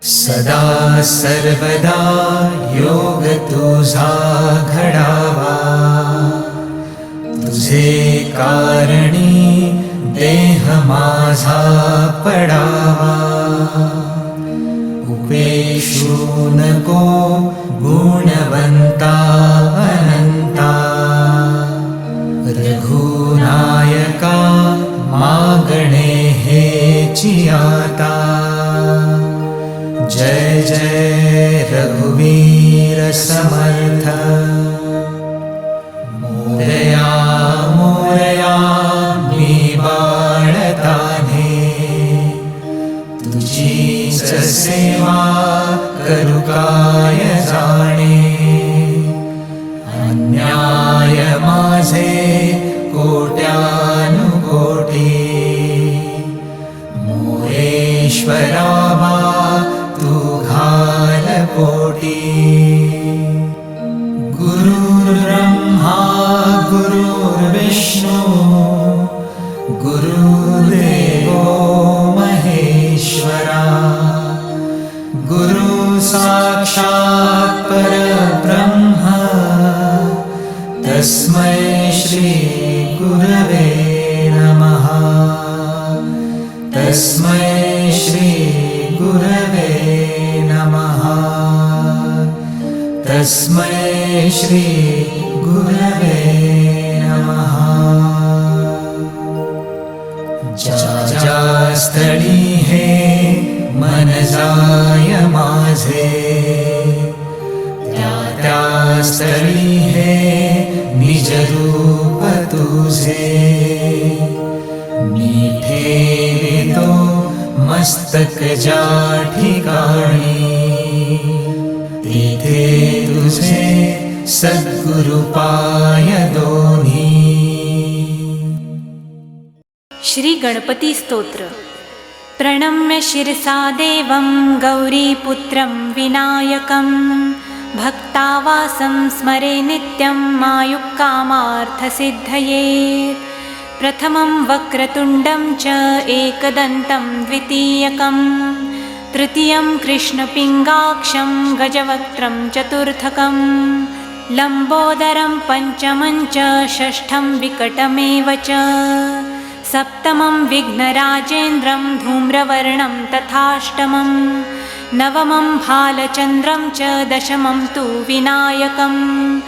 सदा सर्वदा योग तुझा घडावा, तुझे कारणी देह माझा पडावा. उपेशू नको गुणवंता अनंता, रघुनायका मागणे हेची आता. जय जय रघुवीर समर्थ. मोरया मोरया मी बाळताने, तुझीच सेवा करू काय जाणे. अन्याय माझे कोट्यानुकोटी, मोरेश्वरावा तू घाल पोटी. गुरुर्ब्रह्मा गुरुर्विष्णू, गुरुर्देवो महेश्वरा. गुरु साक्षात् परब्रह्म, तस्मै श्री गुरवे नमः. तस्मै श्री गुरवे नमः. तस्मै श्री गुरवे नमः. ज्या स्थळी हे मन जाय माझे, त्या स्थळी हे निज रूप तुझे. मी ठेवितो मस्तक ज्या ठिकाणी, तिथे तुझे सद्गुरु पाय दोन्ही. श्री गणपती स्तोत्र. प्रणम्य शिरसा देवं गौरीपुत्रं विनायकं, भक्तावासं स्मरे नित्यं मायुक्कामार्थसिद्धये. प्रथमं वक्रतुण्डं च एकदन्तं द्वितीयकं, तृतीयं कृष्णपिङ्गाक्षं गजवक्त्रं चतुर्थकं, लम्बोदरं पञ्चमं च षष्ठं विकटमेव च. सप्तमं विघ्नराजेन्द्रं धूम्रवर्णं तथाष्टमं, नवमं भालचन्द्रं च दशमं तु विनायकम्.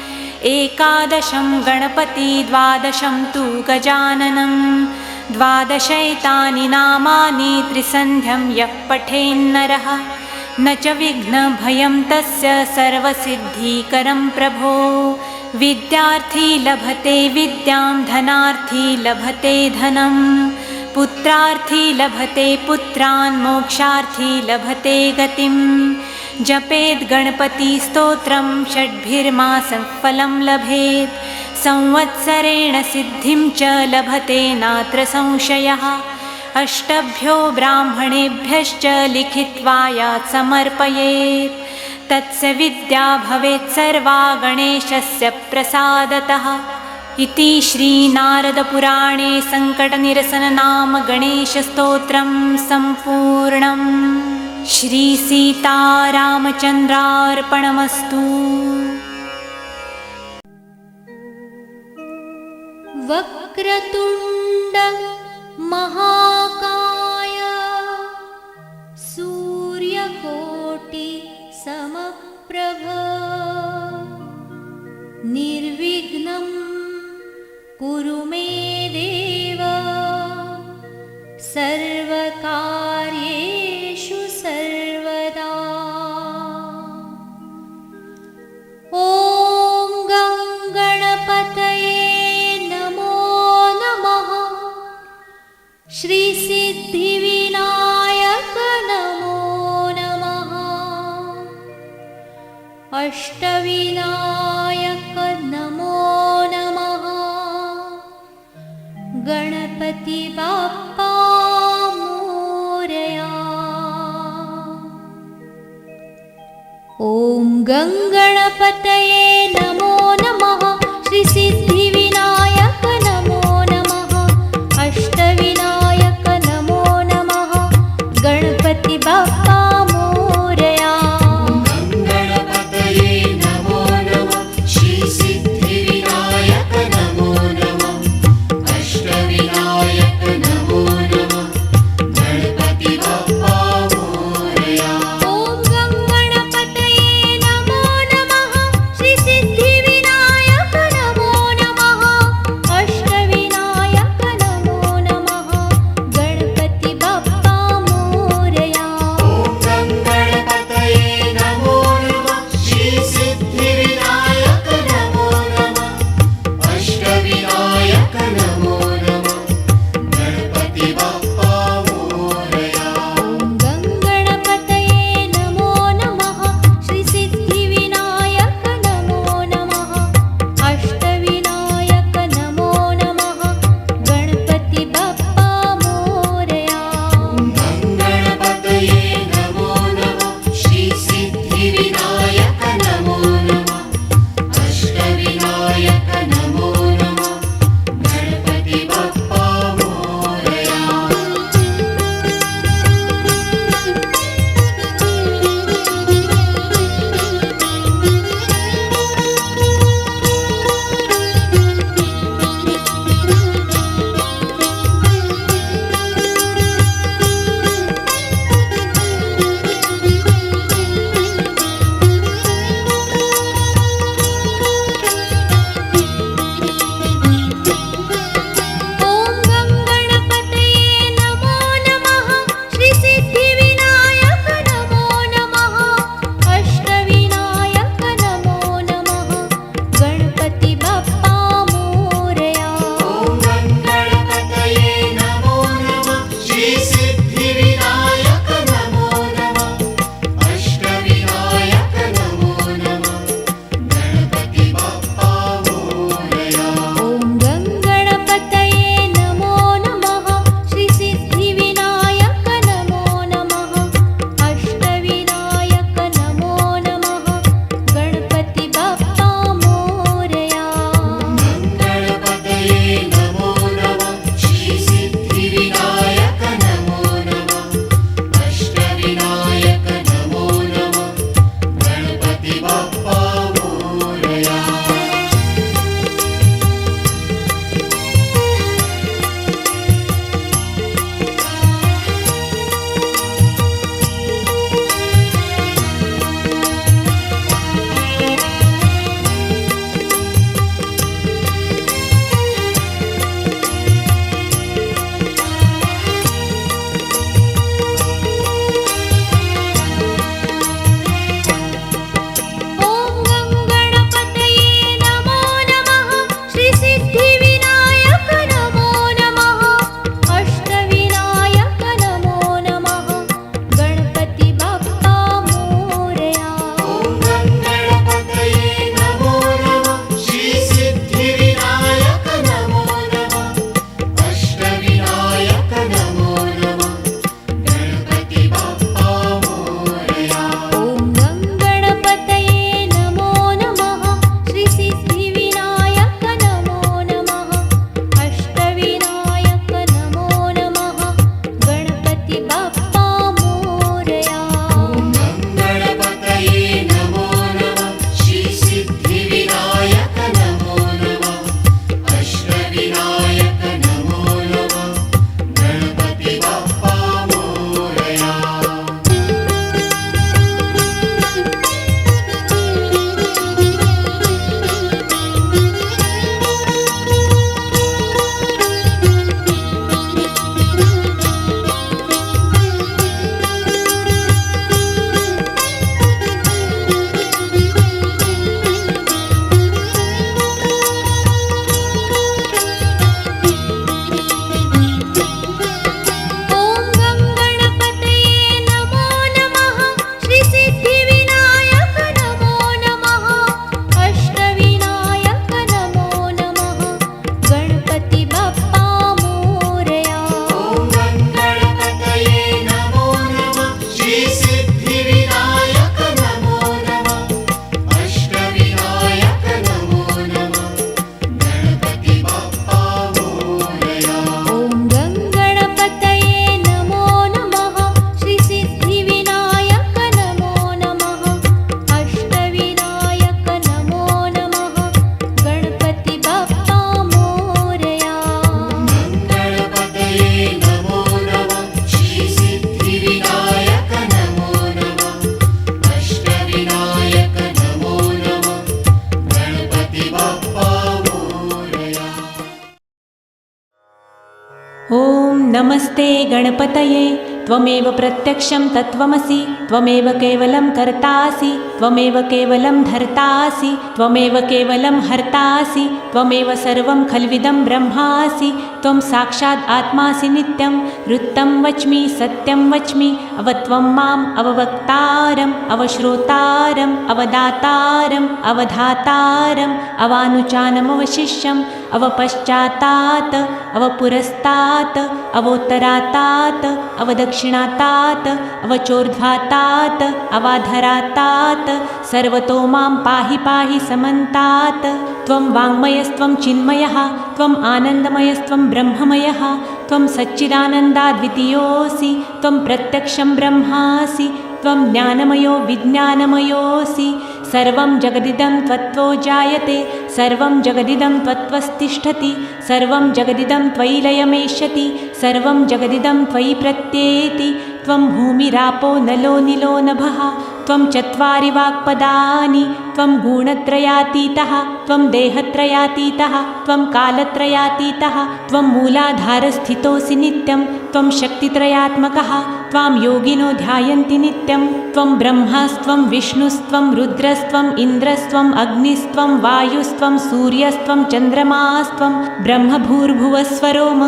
एकादशं गणपति द्वादशं तु गजाननं, द्वादशैतानि नामानि त्रिसन्ध्यं यः पठेन्नरः, न च विघ्नभयं तस्य सर्वसिद्धिकरं प्रभो. विद्यार्थी लभते विद्यां, धनार्थी लभते धनं, पुत्रार्थी लभते पुत्रान्, मोक्षार्थी लभते गतिं. जपेद् गणपति स्तोत्रं षड्भिर्मासं फलं लभेत्, संवत्सरेण सिद्धिं च लभते नात्र संशयः. अष्टभ्यो ब्राह्मणेभ्यश्च लिखित्वा यात् समर्पयेत्, तस्य विद्या भवेत् सर्वा गणेशस्य प्रसादतः. इति श्रीनारदपुराणे सङ्कटनिरसननाम गणेशस्तोत्रं सम्पूर्णम्. श्रीसीतारामचन्द्रार्पणमस्तु. वक्रतुण्ड महाकाय, सूर्यकोटि समप्रभ, निर्विघ्नं कुरु मे देव, सर्वकार्येषु सर्वदा. ॐ गं गणपतये नमो नमः. श्रीसिद्धिविनायक नमो नमः. अष्टविनायक नमो नमः. गणपति बाप्पा मोरया. ॐ गं गणपतये नमो नमः. श्रीसिद्धिविनायक नमो नमः. अष्टविनायक नमो नमः. गणपति बाप्पा मोरया. नमस्ते गणपतये त्वमेव प्रत्यक्षं तत्त्वमसि त्वमेव केवलं कर्तासि त्वमेव केवलं धर्तासि त्वमेव केवलं हर्तासि त्वमेव सर्वं खल्विदं ब्रह्मासि त्वं साक्षात् आत्मासि नित्यं वृत्तं वच्मि सत्यं वच्मि अवत्वं माम् अववक्तारम् अवश्रोतारम् अवदातारम् अवधातारम् अवानुचानमवशिष्यम् अवपश्चातात् अवपुरस्तात् अवोत्तरातात् अवदक्षिणातात् अवचोर्ध्वातात् अवाधरातात् सर्वतो मां पाहि पाहि समन्तात् त्वं वाङ्मयस्त्वं चिन्मयः त्वम् आनन्दमयस्त्वं ब्रह्ममयः त्वं सच्चिदानन्दाद्वितीयोऽसि त्वं प्रत्यक्षं ब्रह्मासि त्वं ज्ञानमयो विज्ञानमयोऽसि सर्वं जगदिदं त्वत्तो जायते सर्वं जगदिदं त्वत्त्वस्तिष्ठति सर्वं जगदिदं त्वयि लयमेष्यति सर्वं जगदिदं त्वयि प्रत्येति त्वं भूमिरापो नलो निलो नभः त्वं चत्वारि वाक्पदानि त्वं गुणत्रयातीतः त्वं देहत्रयातीतः त्वं कालत्रयातीतः त्वं मूलाधारस्थितोऽसि नित्यं त्वं शक्तित्रयात्मकः त्वां योगिनो ध्यायन्ति नित्यं त्वं ब्रह्मास्त्वं विष्णुस्त्वं रुद्रस्त्वं इन्द्रस्त्वं अग्निस्त्वं वायुस्त्वं सूर्यस्त्वं चन्द्रमास्त्वं ब्रह्मभूर्भुवस्वरोम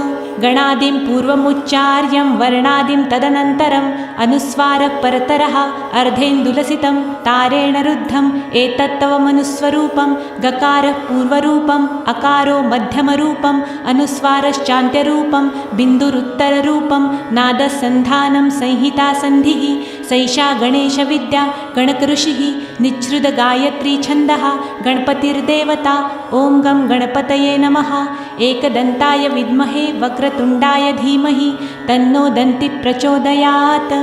गणादिं पूर्वमुच्चार्यं वर्णादिं तदनन्तरम् अनुस्वारः परतरः अर्धेन्दुलसितं तारेण रुद्धम् एतत्तव मनुस्वरूपं गकारः पूर्वरूपम् अकारो मध्यमरूपम् अनुस्वारश्चान्त्यरूपं बिन्दुरुत्तररूपं नादसन्धानं संहितासन्धिः सैषा गणेशविद्या गणकऋषिः निच्छ्रुतगायत्री छन्दः गणपतिर्देवता ॐ गं गणपतये नमः एकदन्ताय विद्महे वक्रतुण्डाय धीमहि तन्नो दन्तिः प्रचोदयात्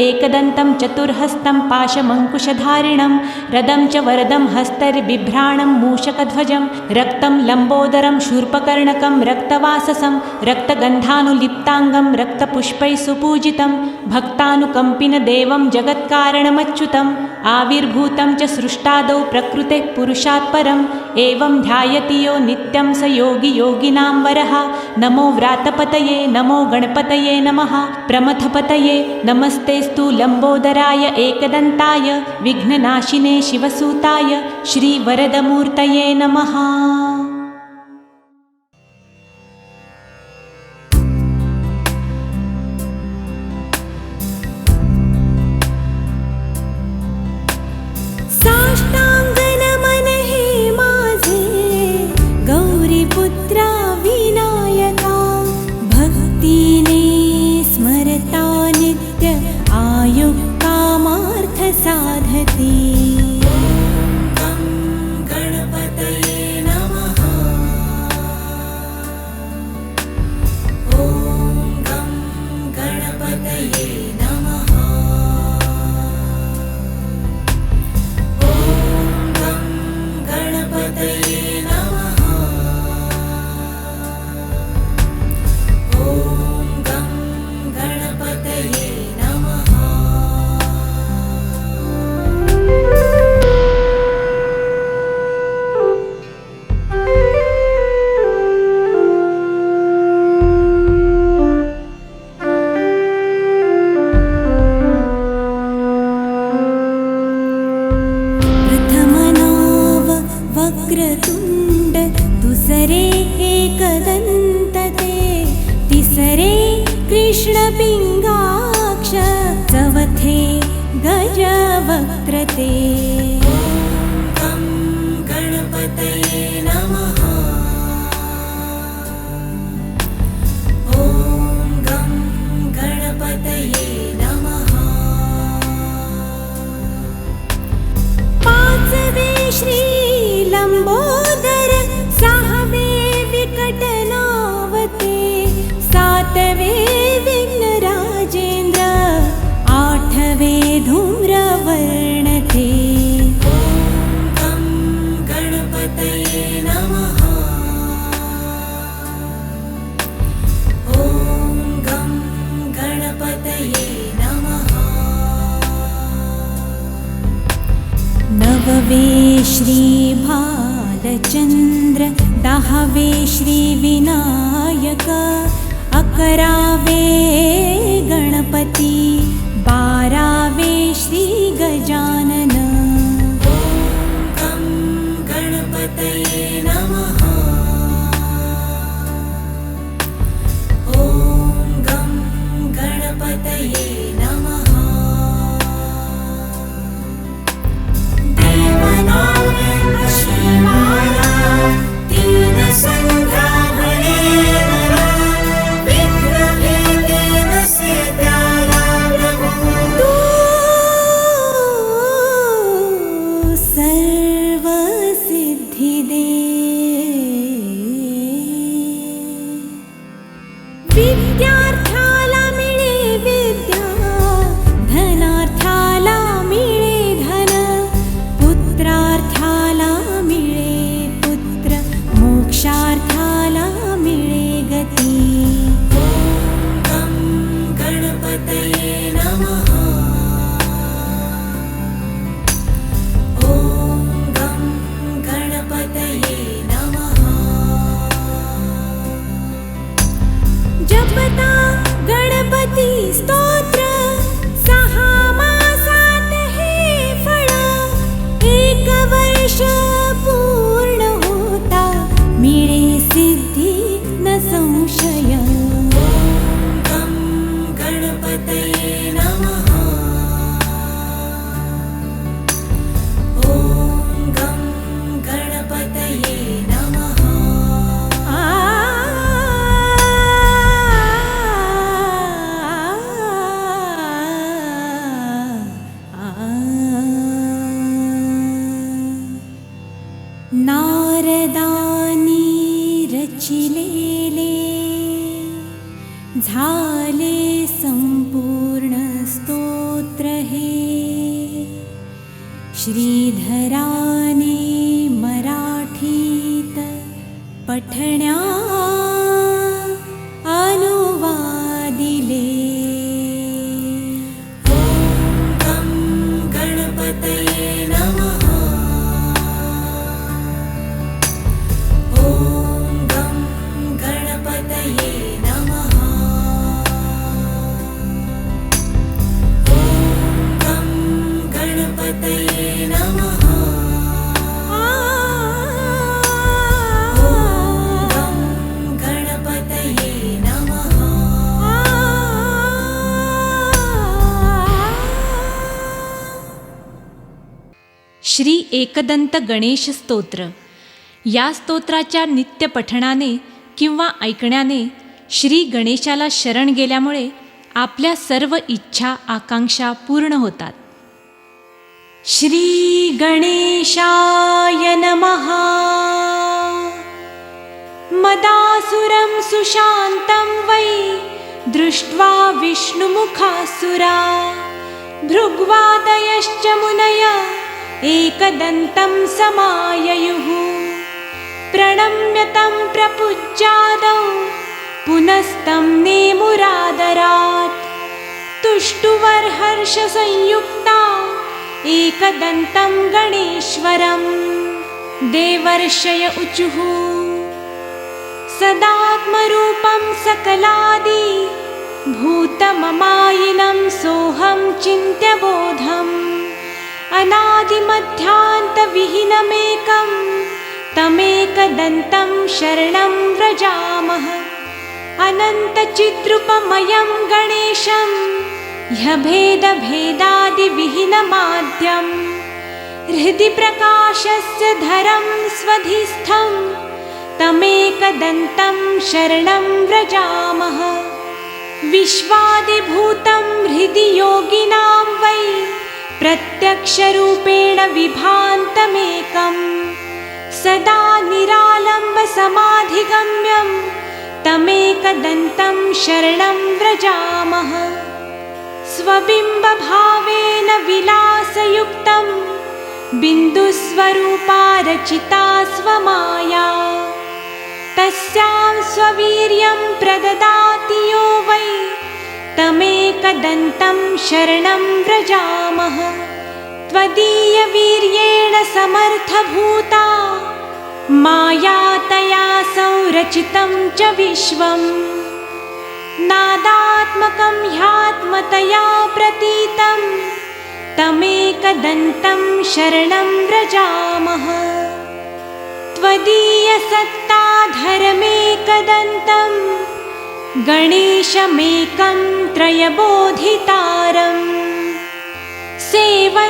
एकदन्तं चतुर्हस्तं पाशमङ्कुशधारिणं रदं च वरदं हस्तैर्बिभ्राणं मूषकध्वजं रक्तं लम्बोदरं शूर्पकर्णकं रक्तवाससं रक्तगन्धानुलिप्ताङ्गं रक्तपुष्पैः सुपूजितं भक्तानुकम्पिनदेवं जगत्कारणमच्युतम् आविर्भूतं च सृष्टादौ प्रकृतेः पुरुषात् परम् एवं ध्यायति यो नित्यं स योगी योगिनां वरः नमो व्रातपतये नमो गणपतये नमः प्रमथपतये नमस्तेस्तु लम्बोदराय एकदन्ताय विघ्ननाशिने शिवसूताय श्रीवरदमूर्तये नमः। नववे श्रीभालचन्द्र दाहवे श्रीविनायक 11 गणपती 12 श्री गजानन। ॐ गणपतये नमः। ॐ गणपतये नमः। देवनागं शिवाय दीनसङ्ग्रामणे नमः। विघ्नभेदेन सेव्याय प्रभो। सर्वसिद्धिदे विद्यार्थ्याला मिळे विद्या, धनार्थ्याला मिळे धन, पुत्रार्थ्याला मिळे पुत्र, मोक्षार्थ्याला मिळे गती। ॐ गणपतये नमः। ॐ गणपतये नमः। जपता गणपती स्तोत्र, 6 मासात हे फळ, 1 वर्ष पूर्ण होता मिळे सिद्धी न संशय। ॐ गणपतये नमः। ॐ गणपतये नमः। नारदानी रचिलेले झाले संपूर्ण स्तोत्र हे, श्रीधराने मराठीत पठण्या अनुवादिले। ॐ गणपतये नमः। ॐ गणपतये नमः। ॐ गणपतये नमः। ॐ गणपतये नमः। श्री एकदंत गणेश स्तोत्र। या स्तोत्राच्या नित्य पठणाने किंवा ऐकण्याने श्री गणेशाला शरण गेल्यामुळे आपल्या सर्व इच्छा आकांक्षा पूर्ण होतात। श्री गणेशाय नमः। मदासुरं सुशान्तं वै दृष्ट्वा विष्णुमुखासुरा, भृग्वादयश्च मुनय एकदन्तं समाययुः। प्रणम्य तं प्रपूज्यादौ पुनस्तं नेमुरादरात्। तुष्टुवर्हर्षसंयुक्ता एकदन्तं गणेश्वरं। देवर्षय उचुः सदात्मरूपं सकलादि भूतममायिनं सोऽहं चिन्त्यबोधम्। अनादिमध्यान्तविहीनमेकं तमेकदन्तं शरणं व्रजामः। अनन्तचिद्रूपमयं गणेशं ह्यभेदभेदादिविहीनमाद्यं, हृदि प्रकाशस्य धरं स्वधिस्थं तमेकदन्तं शरणं व्रजामः। विश्वादिभूतं हृदि योगिनां वै प्रत्यक्षरूपेण विभान्तमेकं, सदा निरालम्बसमाधिगम्यं तमेकदन्तं शरणं व्रजामः। स्वबिम्बभावेन विलासयुक्तं बिन्दुस्वरूपा रचिता स्वमाया, तस्यां स्ववीर्यं प्रददाति यो वै तमेकदन्तं शरणं व्रजामः। त्वदीयवीर्येण समर्थभूता माया तया संरचितं च विश्वं, नादात्मकं ह्यात्मतया प्रतीतं तमेकदन्तं शरणं व्रजामः। त्वदीयसत्ताधरमेकदन्तं गणेशमेकं त्रयबोधितारम् सेवन्तापुस्तमजं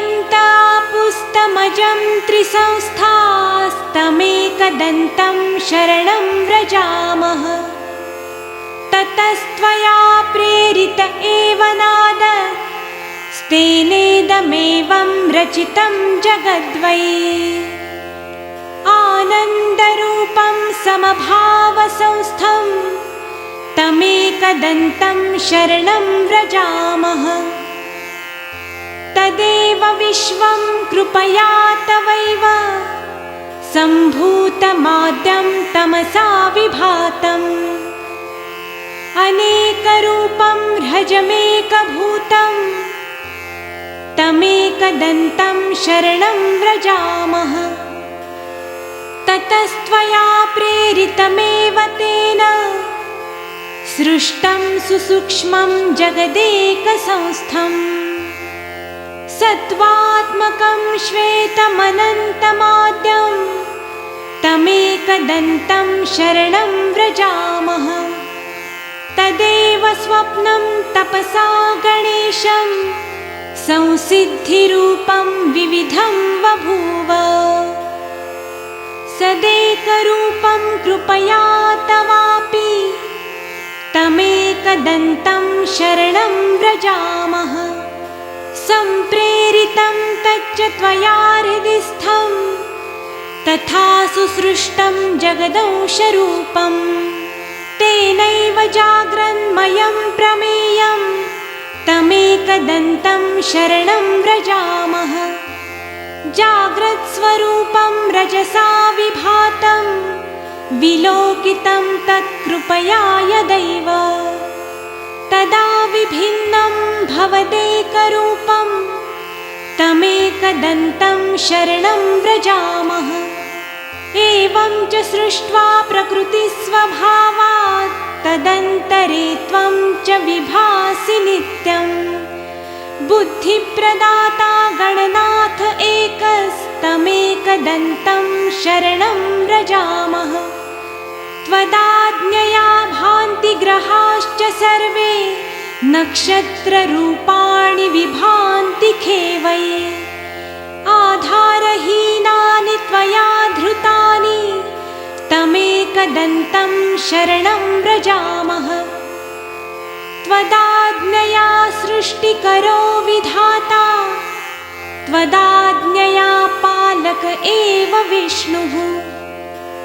त्रिसंस्थास्तमेकदन्तं शरणं व्रजामः। ततस्त्वया प्रेरित एव नादस्तेनेदमेवं रचितं जगद्वै आनन्दरूपं समभावसंस्थं तमेकदन्तं शरणं व्रजामः। तदेव विश्वं कृपया तवैव सम्भूतमाद्यं तमसा विभातम् अनेकरूपं ह्रजमेकभूतं तमेकदन्तं शरणं व्रजामः। ततस्त्वया प्रेरितमेव तेन सृष्टं सुसूक्ष्मं जगदेकसंस्थम् सत्त्वात्मकं श्वेतमनन्तमाद्यं तमेकदन्तं शरणं व्रजामः। तदेव स्वप्नं तपसा गणेशं संसिद्धिरूपं विविधं बभूव सदेकरूपं कृपया तवापि तमेकदन्तं शरणं व्रजामः। सम्प्रेरितं तच्च त्वया हृदिस्थं तथा सुसृष्टं जगदंशरूपं तेनैव जाग्रन्मयं प्रमेयं तमेकदन्तं शरणं व्रजामः। जाग्रत्स्वरूपं रजसा विभातं विलोकितं तत्कृपया यदैव तदा विभिन्नं भवदेकरूपं तमेकदन्तं शरणं व्रजामः। एवं च सृष्ट्वा प्रकृतिस्वभावात् तदन्तरे त्वं च विभासि नित्यं बुद्धिप्रदाता गणनाथ एकस्तमेकदन्तं शरणं व्रजामः। त्वदाज्ञया भान्ति ग्रहाश्च सर्वे नक्षत्ररूपाणि विभान्ति खेवै आधारहीनानि त्वया धृतानि तमेकदन्तं शरणं व्रजामः। त्वदाज्ञया सृष्टिकरो विधाता त्वदाज्ञया पालक एव विष्णुः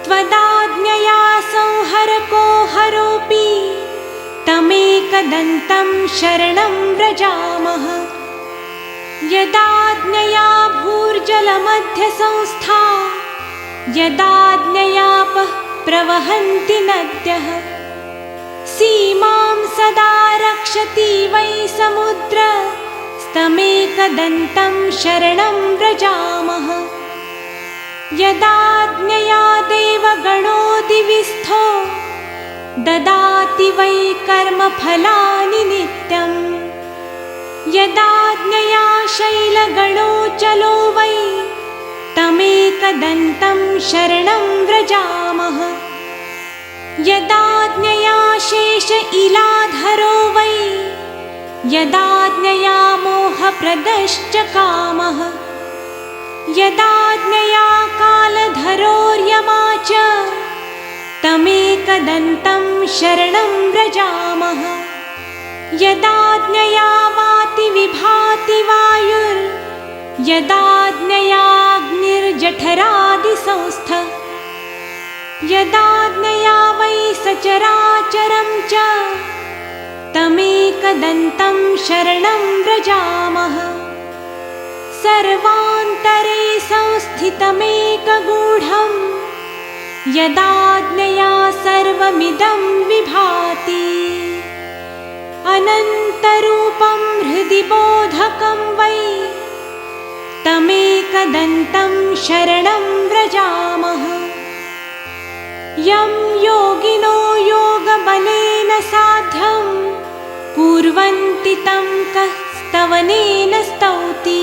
त्वदाज्ञया संहरको हरोऽपि तमेकदन्तं शरणं व्रजामः। यदाज्ञया भूर्जलमध्यसंस्था यदाज्ञयापः प्रवहन्ति नद्यः सीमां सदा रक्षति वै समुद्रस्तमेकदन्तं शरणं व्रजामः। यदाज्ञया देवगणो दिविस्थो ददाति वै कर्मफलानि नित्यं यदाज्ञया शैलगणोऽचलो वै तमेकदन्तं शरणं व्रजामः। यदाज्ञया शेष इलाधरो वै यदाज्ञया मोहप्रदश्च कामः यदाज्ञया कालधरोर्यमा च तमेकदन्तं शरणं व्रजामः। यदाज्ञया वाति विभाति वायुर्यदाज्ञयाग्निर्जठरादिसंस्थः यदाज्ञया वै सचराचरं च तमेकदन्तं शरणं व्रजामः। सर्वान्तरे संस्थितमेकगूढं यदाज्ञया सर्वमिदं विभाति अनन्तरूपं हृदि बोधकं वै तमेकदन्तं शरणं व्रजामः। यं योगिनो योगबलेन साध्यं स्तुवन्ति तं कः स्तवनेन स्तौति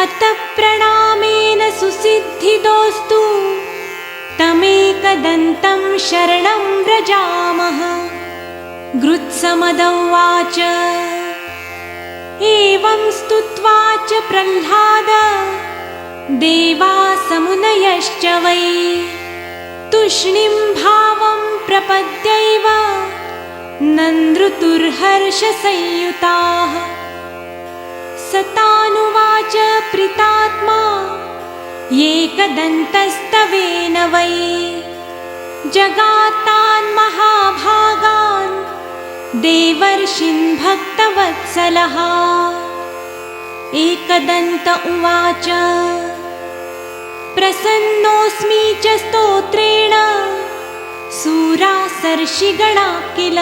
अतः प्रणामेन सुसिद्धिदोस्तु तमेकदन्तं शरणं व्रजामः। गृत्समदौवाच एवं स्तुत्वा च प्रह्लाद देवासमुनयश्च वै तूष्णीं भावं प्रपद्यैव नन्दृतुर्हर्षसंयुताः। सतानुवाच प्रीतात्मा एकदन्तस्तवेन वै जगात्तान् महाभागान् देवर्षीन् भक्तवत्सलः। एकदन्त उवाच प्रसन्नोऽस्मि च स्तोत्रेण सूरासर्षिगणा किल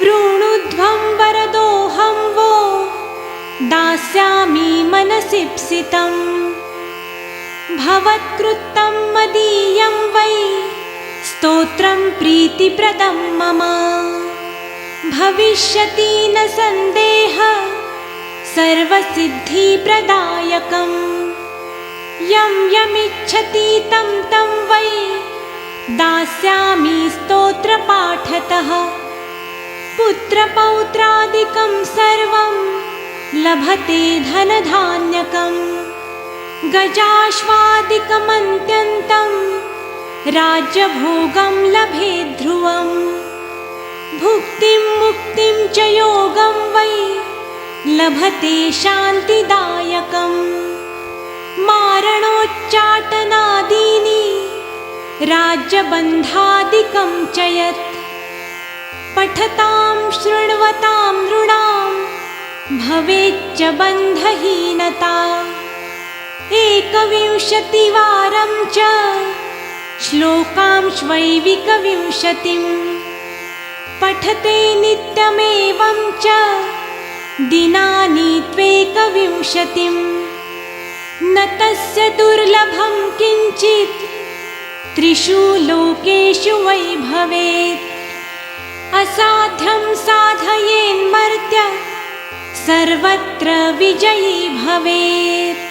वृणुध्वं वरदोऽहं वो दास्यामि मनसीप्सितं भवत्कृतं मदीयं वै स्तोत्रं प्रीतिप्रदं मम भविष्यति न सन्देहः सर्वसिद्धिप्रदायकं यं यमिच्छति तं तं वै दास्यामि स्तोत्रपाठतः पुत्रपौत्रादिकं सर्वं लभते धनधान्यकं गजाश्वादिकमन्त्यन्तं राज्यभोगं लभेत् ध्रुवं भुक्तिं मुक्तिं च योगं वै लभते शान्तिदायकं मारणोच्चाटनादीनि राज्यबन्धादिकं च यत् पठतां शृण्वतां नृणां भवेच्च बन्धहीनता 21वारं च श्लोकांश्वैविकविंशतिं पठते नित्यमेवं च दिनानि त्वेकविंशतिं न तस्य दुर्लभं किञ्चित् त्रिषु लोकेषु वै भवेत् असाध्यं साधयेन्मर्त्यः सर्वत्र विजयी भवेत्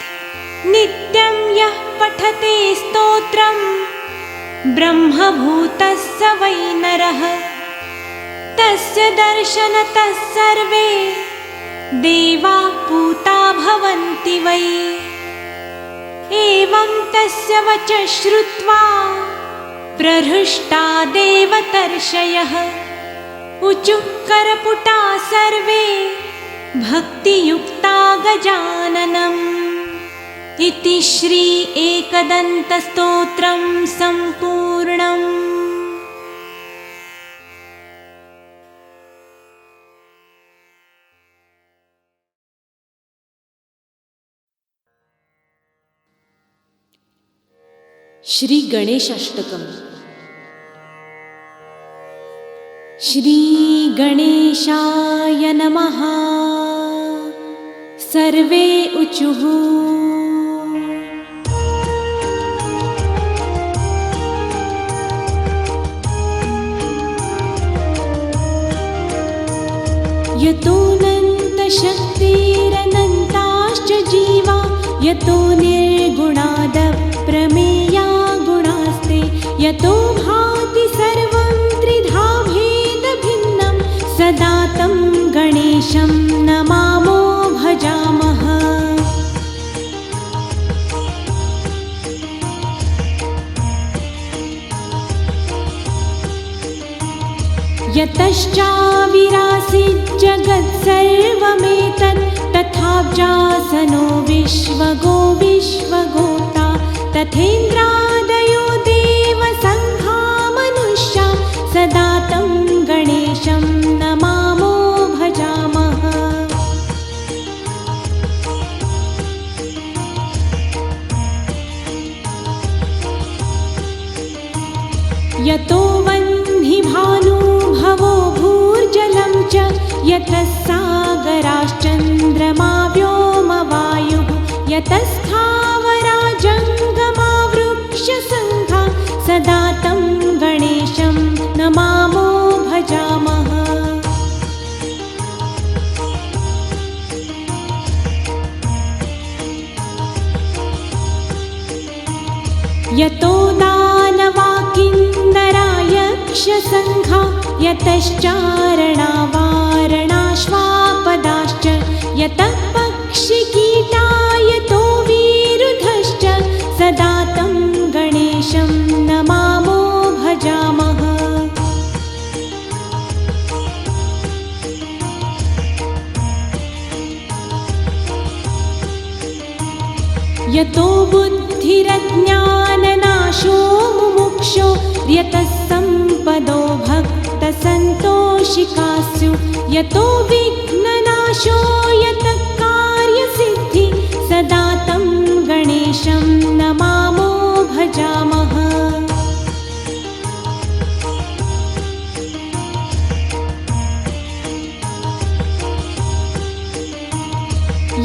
नित्यं यः पठते स्तोत्रं ब्रह्मभूतः स वै नरः तस्य दर्शनतः सर्वे देवाः पूता भवन्ति वै एवं तस्य वचः श्रुत्वा प्रहृष्टा देवतर्षयः उचुः करपुटा सर्वे भक्तियुक्ता गजाननम् इति श्री एकदन्तस्तोत्रं सम्पूर्णम्। श्री गणेशाष्टकम्। श्री गणेशाय नमः। सर्वे ऊचुः यतोऽनन्तशक्तिरनन्ताश्च जीवा यतो निर्गुणादप्रमेया गुणास्ते यतो भाति सर्वं त्रिधा भेदभिन्नं सदा तं गणेशं नमामो भजामः। यतश्चाविरासीत् जगत्सर्वमेतत् तथाब्जासनो विश्वगो विश्वगोता तथेन्द्रादयो देवसङ्घा मनुष्या सदा तं गणेशं नमामो भजामः। यतो वह्निभानुभवो भूर्जलं च यतः सागराश्चन्द्रमा व्योमवायुः यतस्थावरा जङ्गमा वृक्षसङ्घा सदा तं गणेशं नमामो भजामः। यतो दानवा किन्नरा यक्षसङ्घा यतश्चारणा वारणाश्वापदाश्च यतः पक्षिकीटा यतो विरुधश्च सदा तं गणेशं नमामो भजामः। यतो बुद्धिरज्ञाननाशो मुमुक्षो यतः सम्पदो भक्तसन्तोषिकास्यु यतो विघ्ननाशो यतः कार्यसिद्धि सदा तं गणेशं नमामो भजामः।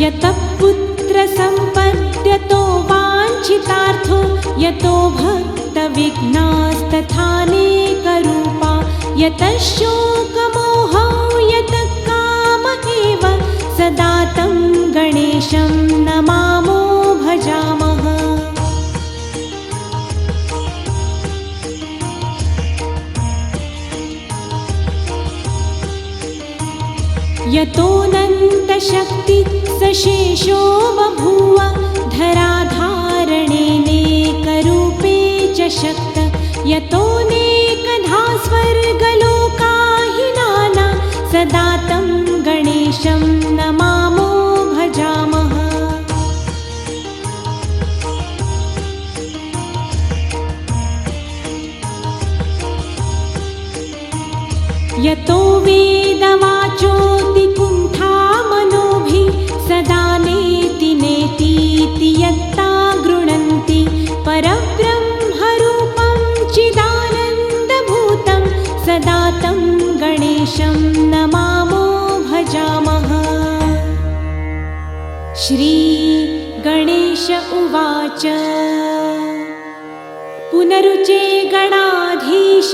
यतः पुत्रसम्पद्यतो वाञ्छितार्थो यतो भक्तविघ्नास्तथानेकरूपा यतः शोकमोहो यतः काम एव सदा तं गणेशं नमामो भजामः। यतोऽनन्तशक्ति सशेषो बभूव धराधारणेनेकरूपे च शक्त यतोऽनेकधा स्वर्गलोकाहिनाना सदा तं गणेशं नमामो भजामः। यतो वेदवाचोऽति कुण्ठा मनोभिः सदा नेति नेतीति यत्ता गृह्णन्ति परब्रह्मरूपं चिदानन्दभूतं सदा तं गणेशं नमामो भजामः। श्रीगणेश उवाच पुनरुचे गणाधीश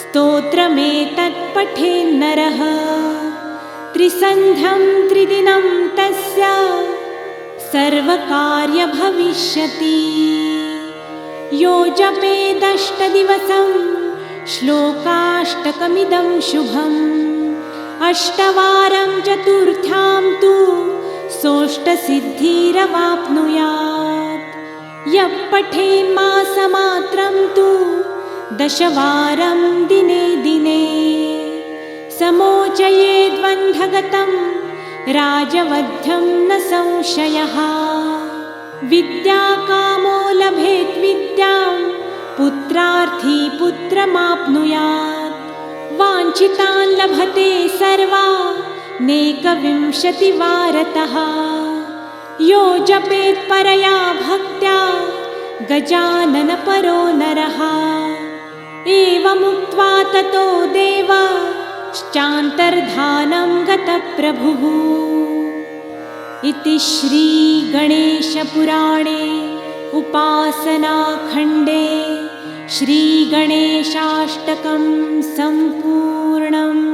स्तोत्रमेतत् पठेन्नरः त्रिसन्ध्यं त्रिदिनं तस्य सर्वकार्यभविष्यति। यो जपेदष्टदिवसं श्लोकाष्टकमिदं शुभम् अष्टवारं चतुर्थ्यां तु सोऽष्टसिद्धिरवाप्नुयात्। यः पठेन्मासमात्रं तु दशवारं दिने दिने समोचयेद्वन्धगतं राजवध्यं न संशयः। विद्याकामो लभेत् विद्यां पुत्रार्थी पुत्रमाप्नुयात्। वाञ्छितान् लभते सर्वानेकविंशतिवारतः। यो जपेत् परया भक्त्या गजाननपरो नरः। एवमुक्त्वा ततो देवश्चान्तर्धानं गतप्रभुः। इति श्रीगणेशपुराणे उपासनाखण्डे श्रीगणेशाष्टकं सम्पूर्णम्।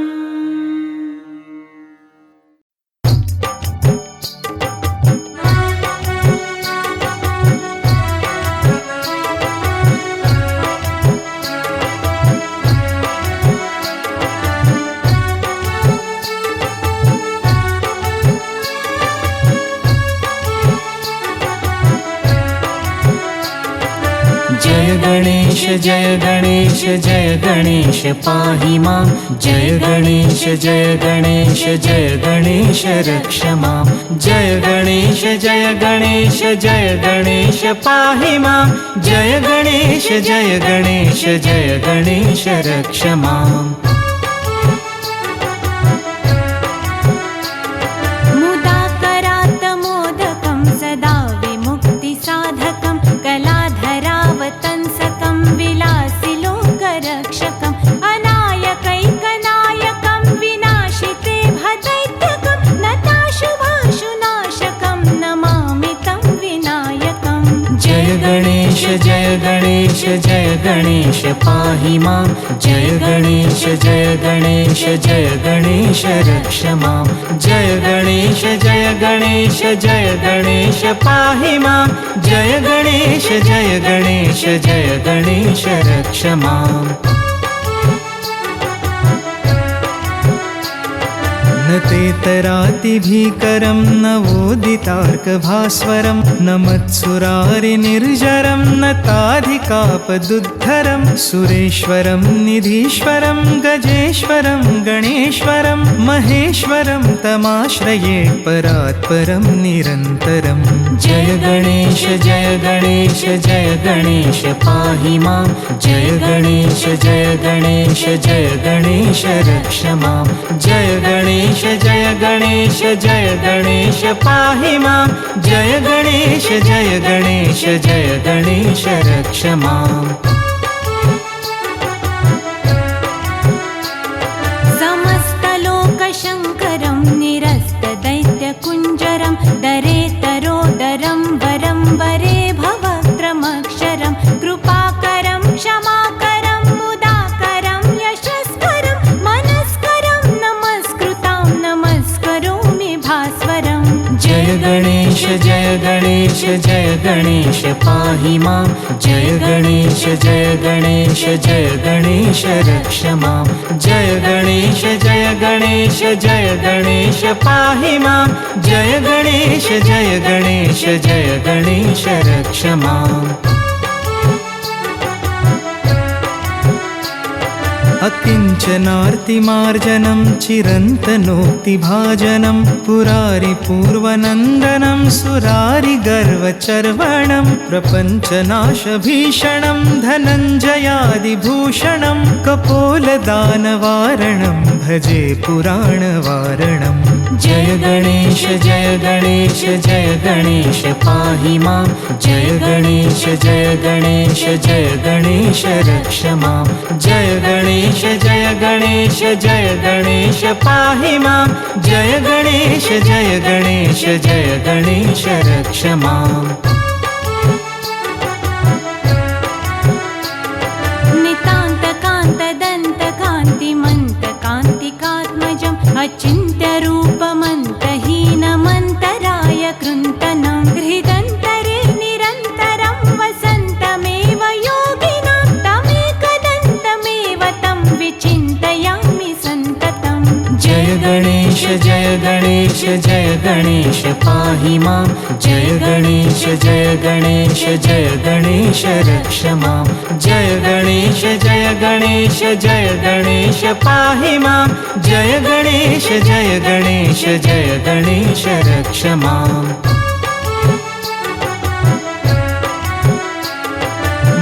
जय गणेश जय गणेश जय गणेश पाहि मां। जय गणेश जय गणेश जय गणेश रक्ष मां। जय गणेश जय गणेश जय गणेश पाहि मां। जय गणेश जय गणेश जय गणेश रक्ष मां। मुदाकरात्मोदकं सदा विमुक्तिसाधकं कलाधरावतंसकं विलासिलोकरक्षकं अनायकैकनायकं विनाशिते भदैत्यकं नताशुभाशुनाशकं नमामि तं विनायकम्। जय गणेश जय गणेश जय गणेश पाहि मां जय गणेश जय गणेश जय गणेश रक्ष मां जय गणेश जय गणेश जय गणेश पाहि मां जय गणेश जय गणेश जय गणेश रक्ष माम् न तेतरातिभीकरं नवोदितार्कभास्वरं न मत्सुरारिनिर्जरं न ताधिकापदुद्धरं सुरेश्वरं निधीश्वरं गजेश्वरं गणेश्वरं महेश्वरं तमाश्रये परात्परं निरन्तरं जय गणेश जय गणेश जय गणेश पाहि मां जय गणेश जय गणेश जय गणेश रक्ष मां जय गणेश जय गणेश जय गणेश पाहि मां जय गणेश जय गणेश जय गणेश रक्ष माम् समस्तलोकशङ्करं निरस्तदैत्यकुञ्जरं दरेतरोदरं वरं वरे भवक्रमक्षरं कृपाकरं क्षमाकरं मुदाकरं यशस्करं मनस्करं नमस्कृतां नमस्करोमि भास्वरं जय गणेश जय गणेश जय गणेश पाहि मां जय गणेश जय गणेश जय गणेश रक्ष मां जय गणेश जय गणेश जय गणेश पाहि मां जय गणेश जय गणेश जय गणेश रक्ष माम् अकिञ्चनार्तिमार्जनं चिरन्तनोक्तिभाजनं पुरारिपूर्वनन्दनं सुरारिगर्वचर्वणं प्रपञ्चनाशभीषणं धनञ्जयादिभूषणं कपोलदानवारणं भजे पुराणवारणं जय गणेश जय गणेश जय गणेश पाहि मां जय गणेश जय गणेश जय गणेश रक्ष मां जय गणेश जय गणेश जय गणेश पाहि मां जय गणेश जय गणेश जय गणेश रक्ष माम् नितान्तकान्तदन्तकान्तिमन्तकान्तिकात्मजम् अचिन्त्यरूपमन्तहीनमन्तराय कृन्तनं हृदन्तरे निरन्तरं वसन्तमेव योगिनां तमेकदन्तमेव तं विचिन्तयामि सन्ततं जय गणेश जय गणेश जय गणेश पाहि मां जय गणेश जय गणेश जय गणेश रक्ष मां जय गणेश जय गणेश जय गणेश पाहि मां जय गणेश जय गणेश जय गणेश रक्ष माम्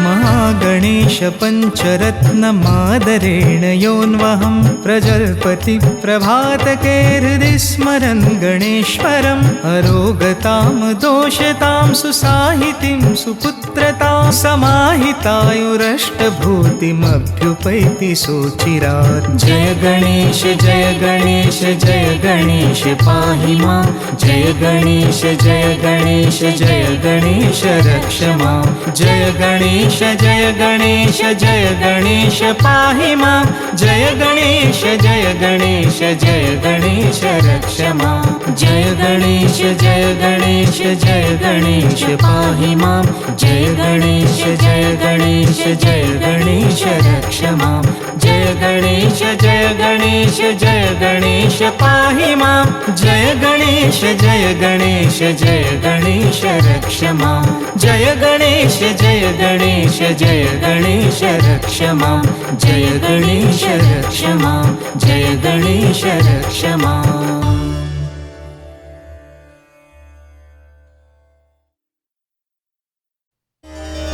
महागणेश पञ्चरत्नमादरेण योन्वहं प्रजल्पति प्रभातके हृदि स्मरन् गणेश्वरम् अरोगतां दोषतां सुसाहितिं सुपुत्रतां समाहितायुरष्टभूतिमभ्युपैति सोचिरात् जय गणेश जय गणेश जय गणेश पाहि मां जय गणेश जय गणेश जय गणेश रक्ष मां जय गणेश जय गणेश जय गणेश पाहि मां जय गणेश जय गणेश जय गणेश रक्ष मां जय गणेश जय गणेश जय गणेश पाहि मां जय गणेश जय गणेश जय गणेश रक्ष मां जय गणेश जय गणेश जय गणेश पाहि मां जय गणेश जय गणेश जय गणेश रक्ष मां जय गणेश जय गणेश जय गणेश रक्ष मां जय गणेश रक्ष मां जय गणेश रक्ष माम्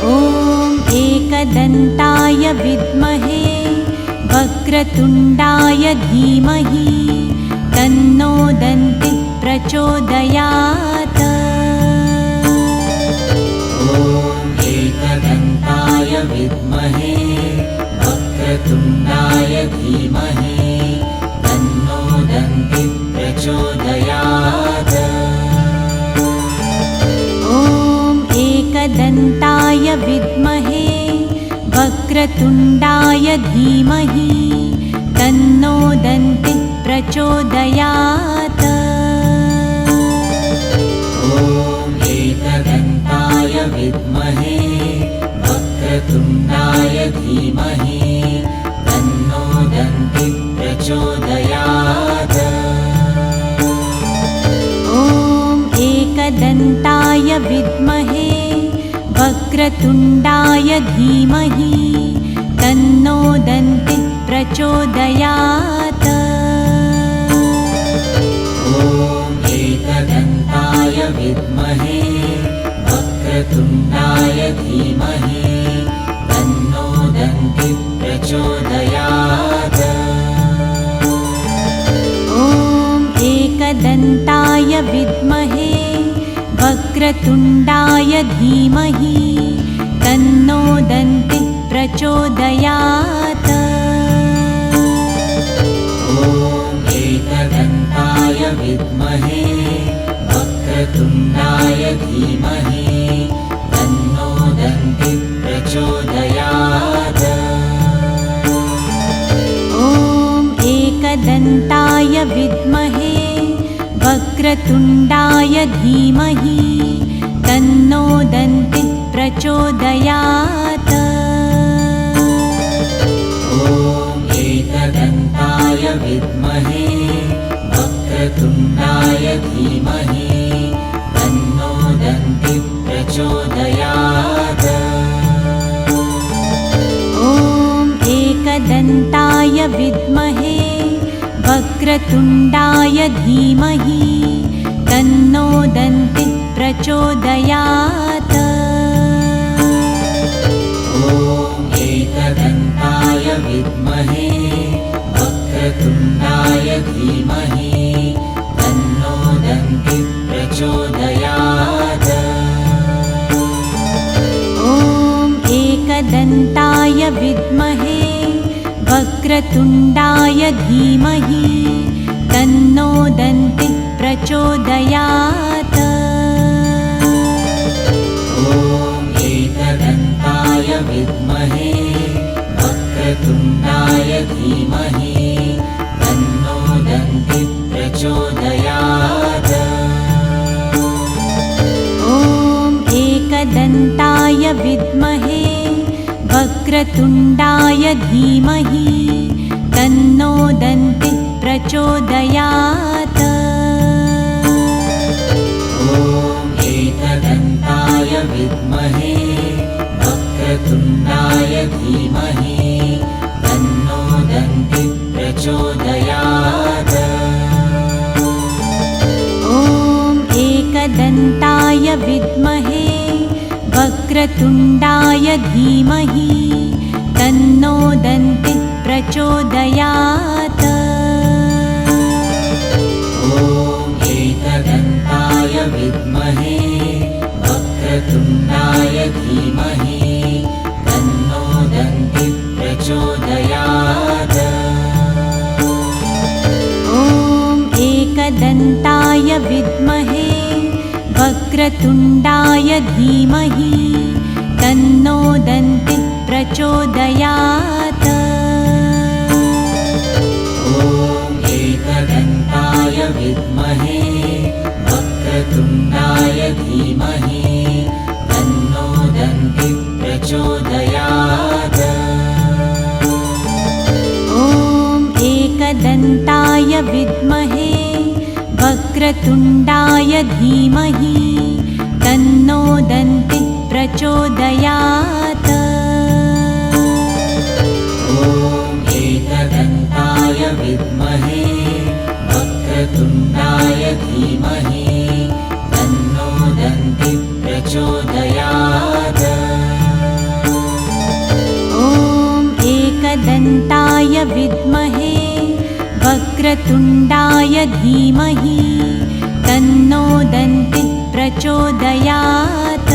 ॐ एकदन्ताय विद्महे वक्रतुण्डाय धीमहि तन्नो दन्तिः प्रचोदयात् ॐ एकदन्ताय विद्महे वक्रतुण्डाय धीमहि तन्नो दन्तिः प्रचोदयात् ॐ एकदन्ताय विद्महे वक्रतुण्डाय वक्रतुण्डाय धीमहि तन्नो दन्तिः प्रचोदयात्। ॐ एकदन्ताय विद्महे वक्रतुण्डाय धीमहि तन्नो दन्तिः प्रचोदयात्। ॐ एकदन्ताय विद्महे वक्रतुण्डाय धीमहि तन्नो दन्तिः प्रचोदयात्। ॐ एकदन्ताय विद्महे वक्रतुण्डाय धीमहि तन्नो दन्तिः प्रचोदयात्। ॐ एकदन्ताय विद्महे वक्रतुण्डाय धीमहि तन्नो दन्तिः प्रचोदयात्। ॐ एकदन्ताय विद्महे वक्रतुण्डाय धीमहि तन्नो दन्तिः प्रचोदयात्। ॐ एकदन्ताय विद्महे वक्रतुण्डाय धीमहि तन्नो दन्तिः प्रचोदयात्। ॐ एकदन्ताय विद्महे वक्रतुण्डाय धीमहि तन्नो दन्तिः प्रचोदयात्। ॐ एकदन्ताय विद्महे वक्रतुण्डाय धीमहि तन्नो दन्तिः प्रचोदयात्। ॐ एकदन्ताय विद्महे वक्रतुण्डाय धीमहि तन्नो दन्तिः प्रचोदयात्। ॐ एकदन्ताय विद्महे वक्रतुण्डाय धीमहि तन्नो दन्तिः प्रचोदयात्। ॐ एकदन्ताय विद्महे वक्रतुण्डाय धीमहि तन्नो दन्तिः प्रचोदयात्। ॐ एकदन्ताय विद्महे वक्रतुण्डाय धीमहि तन्नो दन्तिः प्रचोदयात्। ॐ एकदन्ताय विद्महे वक्रतुण्डाय धीमहि तन्नो दन्तिः प्रचोदयात्। ॐ एकदन्ताय विद्महे वक्रतुण्डाय धीमहि तन्नो दन्तिः प्रचोदयात्। ॐ एकदन्ताय विद्महे वक्रतुण्डाय धीमहि तन्नो दन्तिः प्रचोदयात्। ॐ एकदन्ताय विद्महे वक्रतुण्डाय धीमहि तन्नो दन्तिः प्रचोदयात्। ॐ एकदन्ताय विद्महे वक्रतुण्डाय धीमहि तन्नो दन्तिः प्रचोदयात्। ॐ एकदन्ताय विद्महे वक्रतुण्डाय धीमहि तन्नो दन्तिः प्रचोदयात्। ॐ एकदन्ताय विद्महे वक्रतुण्डाय धीमहि तन्नो दन्तिः प्रचोदयात्। ॐ एकदन्ताय विद्महे वक्रतुण्डाय धीमहि तन्नो दन्तिः प्रचोदयात्।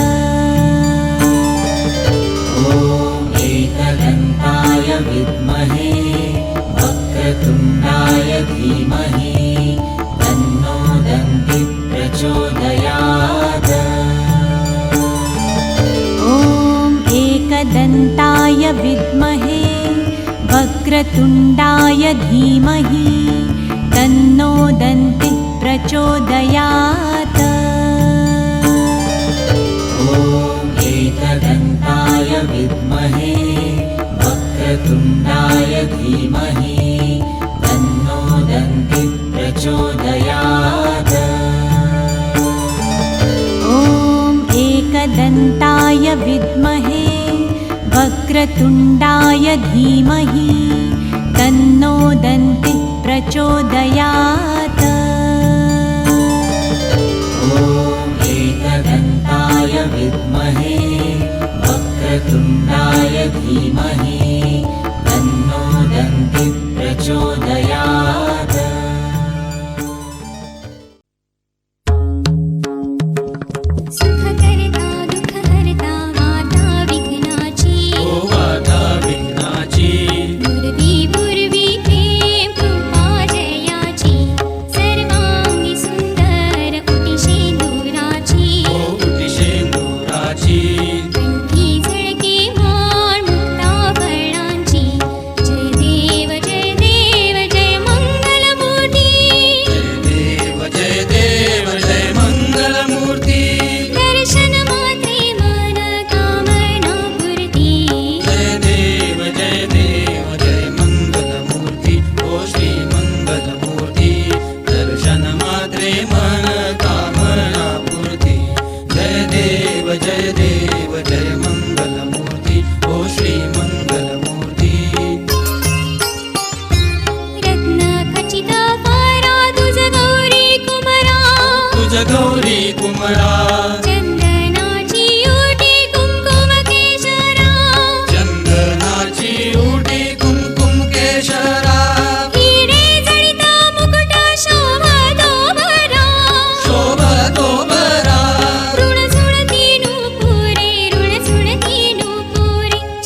ॐ एकदन्ताय विद्महे वक्रतुण्डाय धीमहि तन्नो दन्तिः प्रचोदयात्। ॐ एकदन्ताय विद्महे वक्रतुण्डाय धीमहि तन्नो दन्तिः प्रचोदयात्। ॐ एकदन्ताय विद्महे वक्रतुण्डाय धीमहि तन्नो दन्तिः प्रचोदयात्। ॐ एकदन्ताय विद्महे वक्रतुण्डाय धीमहि तन्नो दन्तिः प्रचोदयात्। ॐ एकदन्ताय विद्महे वक्रतुण्डाय धीमहि तन्नो दन्तिः प्रचोदयात्। सुखकर्ता दुःखहर्ता माता विघ्नाची ओ माता विघ्नाची पूर्वी प्रेम कृपा जयाची सर्वांगी सुंदर कुटिशेंदुराची ओ कुटिशेंदुराची कंठी झळके माळ मुक्ता वर्णांची जय देव जय देव जय मंगलमूर्ती जय देव जय देव जय मंगलमूर्ती दर्शन मात्रे मन कामना पूर्ती जय देव जय देव जय मंगलमूर्ती ओ श्री मंगलमूर्ती दर्शन मात्रे मन कामना पूर्ती जय देव जय देव जय मंगलमूर्ती ओ श्री मंगलमूर्ती रत्न खचित पारा तुझ गौरी कुमरा तुझ गौरी कुमरा चंदनाची ओटी कुंकुम केशरा चंदनाची उटी कुंकुम केशरा हिरे जडित मुकुट शोभतो बरा शोभतो बरा ऋण सुणती नूपुरे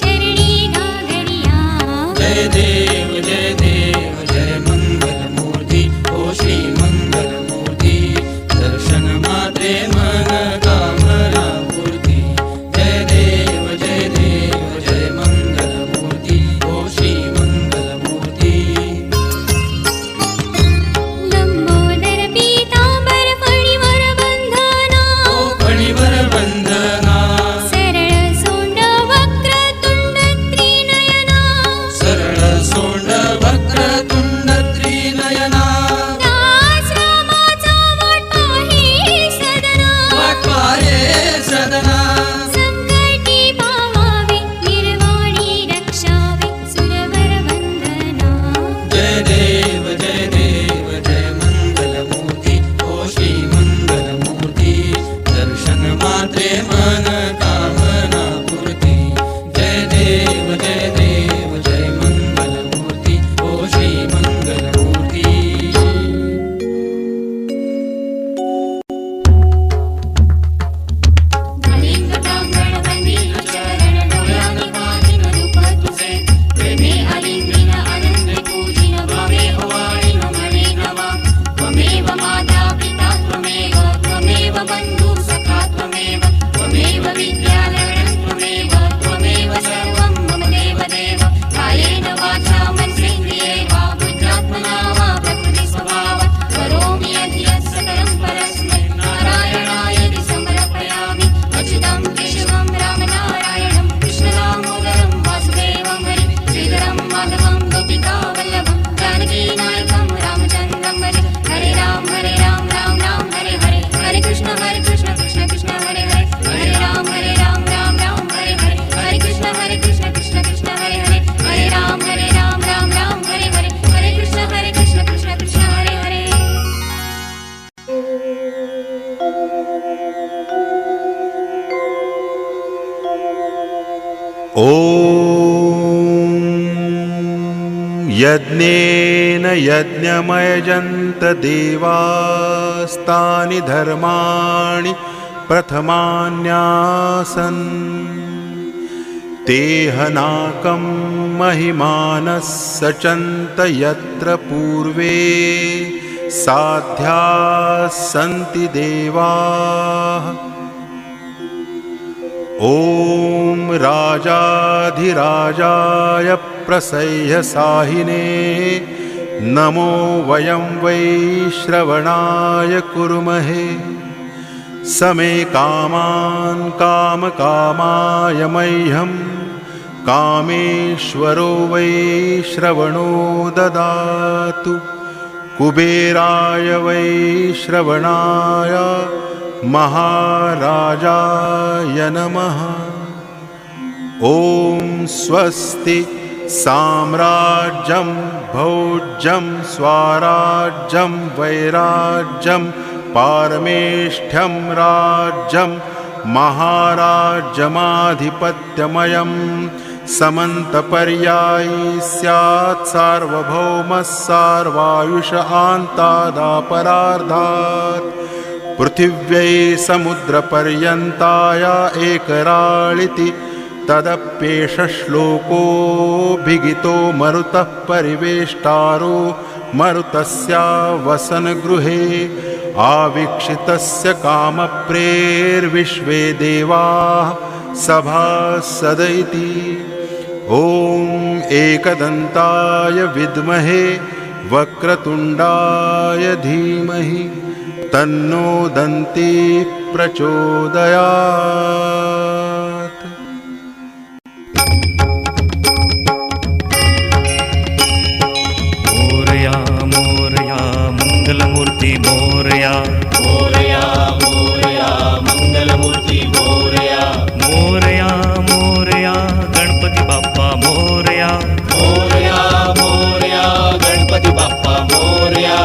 चरणी घागरिया जय देव जय देव जय मंगलमूर्ती ओ श्री मंगलमूर्ती दर्शन मात्रे मन कामना पूर्ती जय देव जय मंगलमूर्ती ओ श्री मंगलमूर्ती लंबोदर पीतांबर फणीवर बंधना ओ फणीवर बंधना सरळ सोंड वक्रतुंड त्रिनयना सरळ सोंड वक्रतुंड त्रिनयना दास रामाचा वाट पाहे सदना वाट पाहे सदना संकटी पावावे निर्वाणी रक्षावे सुरवर वंदना जय देव जय मंगलमूर्ती ओ श्री मंगलमूर्ती दर्शन मात्रे मन कामना पूर्ती जय देव जय मंगलमूर्ती ओ श्री मंगलमूर्ती लिंगटांगण बंदी चरण डोळ्यांनी काढीन रूप तुझे प्रेमे आलिंगन आनंद पूजिन भावे ओवाळीन म्हणे नवा त्वमेव माता पिता त्वमेव बंधु सखा त्वमेव विद्यालयं त्वमेव सर्वं मम देव कायेन वाचा मनसेन्द्रिये वा बुद्ध्यात्मना वा प्रकृति स्वभावात् करोमि यद्यत् सकलं परस्मै नारायणायति समर्पयामि अच्युतं केशवं रामनारायणं कृष्णदामोदरं वासुदेवं हरि श्रीधरं माधवं गोपिकावल्लभं जानकीनायकं रामचन्द्रं भजे हरे राम राम राम हरे हरे हरे कृष्ण कृष्ण कृष्ण हरे हरे हरे राम राम राम हरे हरे हरे कृष्ण कृष्ण कृष्ण हरे हरे हरे राम राम राम हरे हरे हरे कृष्ण कृष्ण हरे हरे ॐ यज्ञेन यज्ञमयजन्त देवास्तानि धर्माणि प्रथमान्यासन् तेहनाकं महिमानः सचन्त यत्र पूर्वे साध्याः सन्ति देवाः ॐ राजाधिराजाय प्रसह्य साहिने नमो वयं वै श्रवणाय कुर्महे समे कामान् कामकामाय मह्यं कामेश्वरो वै श्रवणो ददातु कुबेराय वै श्रवणाय महाराजाय नमः ॐ स्वस्ति साम्राज्यं भोज्यं स्वाराज्यं वैराज्यं पारमेष्ठ्यं राज्यं महाराज्यमाधिपत्यमयं समन्तपर्यायी स्यात् सार्वभौमः सार्वायुष आन्तादापरार्धात् पृथिव्यै समुद्रपर्यन्ताय एकराळिति तदप्येष श्लोकोऽभिगितो मरुतः परिवेष्टारो मरुतस्य वसनगृहे आवीक्षितस्य कामप्रेर्विश्वे देवाः सभासद इति ॐ एकदन्ताय विद्महे वक्रतुण्डाय धीमहि तन्नो दन्ती प्रचोदयात्। मोरया मोरया मंगलमूर्ती मोरया मोरया मोरया मंगलमूर्ती मोरया मोरया मोरया गणपती बाप्पा मोरया मोरया मोरया गणपती बाप्पा मोरया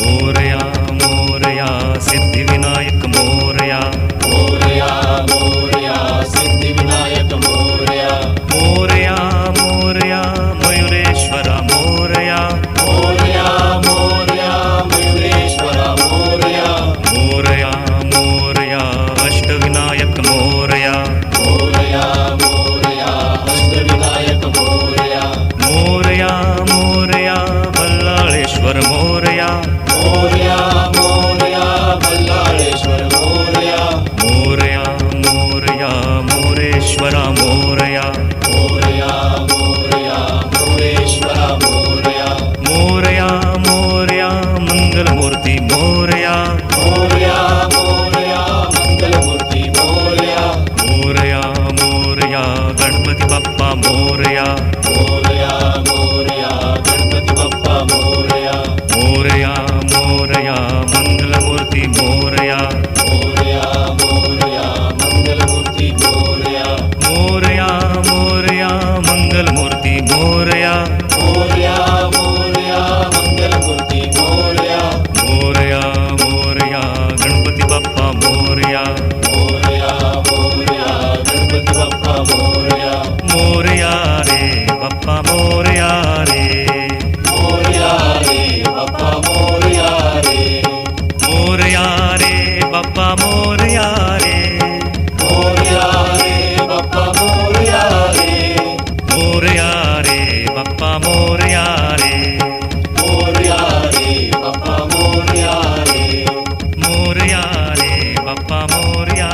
मोरया मोरया सिद्धिविनायक मोरया मोरया मोरया सिद्धिविनायक मोरया मोरया मोरया मयुरेश्वर मोरया मोरया मोरया मयुरेश्वर मोरया मोरया मोरया अष्टविनायक मोरया मोरया मोरया अष्टविनायक मोरया मोरया मोरया बल्लाळेश्वर मोरया मोरया मोरया बल्लाळेश्वर मोरया मोरया मोरया मोरेश्वर मोरया मोरया मोरया मोरेश्वर मोरया मोरया मोरया मंगलमूर्ती मोरया मोरया मोरया मंगलमूर्ती मोरया मोरया मोरया गणपती बाप्पा मोरया मोरया मोरया गणपती बाप्पा मोरया मोरया मोरया मंगलमूर्ती मोरया मोरया मोरया मंगलमूर्ती मोरया मोरया मोरया मंगलमूर्ती मोरया मोरया मोरया मंगलमूर्ती मोरया मोरया मोरया गणपती बाप्पा मोरया मोरया मोरया गणपती बाप्पा मोरया मोरया रे बाप्पा मोरया रे मोरया रे बाप्पा मोरया रे मोरया रे बाप्पा मोरया रे मोरया रे बाप्पा मोरया रे मोरया रे बाप्पा मोरया रे मोरया रे बाप्पा मोरया रे मोरया रे बाप्पा मोरया